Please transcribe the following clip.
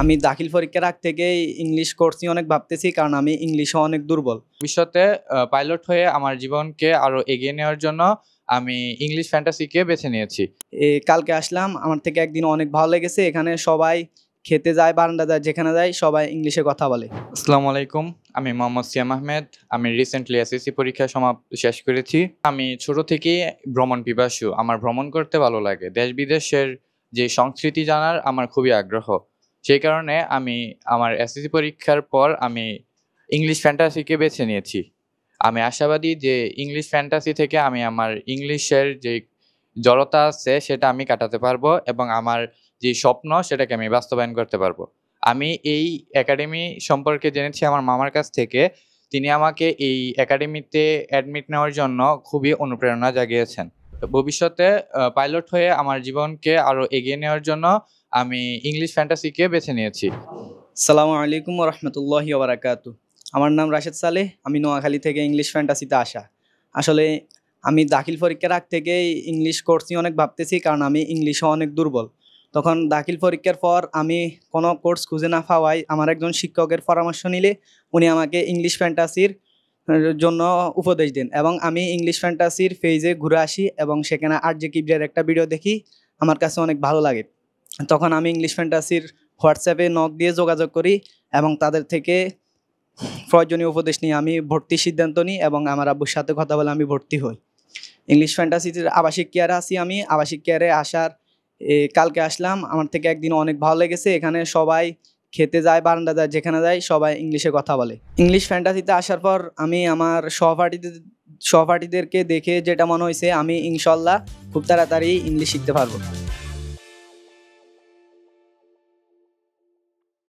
আমি দাখিল পরীক্ষার আগ থেকেই ইংলিশ কোর্স নিয়ে অনেক ভাবতেছি, কারণ আমি ইংলিশে অনেক দুর্বল। ভবিষ্যতে পাইলট হয়ে আমার জীবনকে আরো এগিয়ে নেওয়ার জন্য আমি ইংলিশ ফ্যান্টাসিকে বেছে নিয়েছি। কালকে আসলাম, আমার থেকে একদিন অনেক ভালো লেগেছে। এখানে সবাই খেতে যায়, বারান্দা যায়, যেখানে যায় সবাই ইংলিশে কথা বলে। আসসালামু আলাইকুম, আমি মোহাম্মদ সিয়াম আহমেদ। আমি রিসেন্টলি এসএসসি পরীক্ষা শেষ করেছি। আমি ছোট থেকেই ভ্রমণ পিপাসু। আমার ভ্রমণ করতে ভালো লাগে। দেশ বিদেশের যে সংস্কৃতি জানার আমার খুবই আগ্রহ। সেই কারণে আমি আমার এসএসসি পরীক্ষার পর আমি ইংলিশ ফ্যান্টাসিকে বেছে নিয়েছি। আমি আশাবাদী যে ইংলিশ ফ্যান্টাসি থেকে আমি আমার ইংলিশের যে জড়তা আছে সেটা আমি কাটাতে পারবো এবং আমার যে স্বপ্ন সেটাকে আমি বাস্তবায়ন করতে পারবো। আমি এই একাডেমি সম্পর্কে জেনেছি আমার মামার কাছ থেকে। তিনি আমাকে এই একাডেমিতে অ্যাডমিট নেওয়ার জন্য খুবই অনুপ্রেরণা জাগিয়েছেন। ভবিষ্যতে পাইলট হয়ে আমার জীবনকে আরো এগিয়ে নেওয়ার জন্য আমি ইংলিশ ফ্যান্টাসিকে বেছে নিয়েছি। আসসালামু আলাইকুম ওয়া রাহমাতুল্লাহি ওয়া বারাকাতুহু। আমার নাম রাশেদ সালেহ। আমি নোয়াখালী থেকে ইংলিশ ফ্যান্টাসিতে আসা। আসলে আমি দাখিল পরীক্ষার আগ থেকেই ইংলিশ কোর্স নিয়ে অনেক ভাবতেছি, কারণ আমি ইংলিশে অনেক দুর্বল। তখন দাখিল পরীক্ষার পর আমি কোনো কোর্স খুঁজে না পাওয়ায় আমার একজন শিক্ষকের পরামর্শ নিলে উনি আমাকে ইংলিশ ফ্যান্টাসির জন্য উপদেশ দেন, এবং আমি ইংলিশ ফ্যান্টাসির পেজে ঘুরে আসি এবং সেখানে আরজে কিবরিয়ার একটা ভিডিও দেখি। আমার কাছে অনেক ভালো লাগে। তখন আমি ইংলিশ ফ্যান্টাসির হোয়াটসঅ্যাপে নক দিয়ে যোগাযোগ করি এবং তাদের থেকে প্রয়োজনীয় উপদেশ নিয়ে আমি ভর্তির সিদ্ধান্ত নিই এবং আমার আব্বুর সাথে কথা বলে আমি ভর্তি হই। ইংলিশ ফ্যান্টাসির আবাসিক কেয়ারে আসি আমি। আবাসিক কেয়ারে আসার কালকে আসলাম, আমার থেকে একদিন অনেক ভালো লেগেছে। এখানে সবাই খেতে যায়, বারান্দা যায়, যেখানে যায় সবাই ইংলিশে কথা বলে। ইংলিশ ফ্যান্টাসিতে আসার পর আমি আমার সহপাঠীদেরকে দেখে যেটা মনে হয়েছে, আমি ইনশাল্লাহ খুব তাড়াতাড়ি ইংলিশ শিখতে পারবো।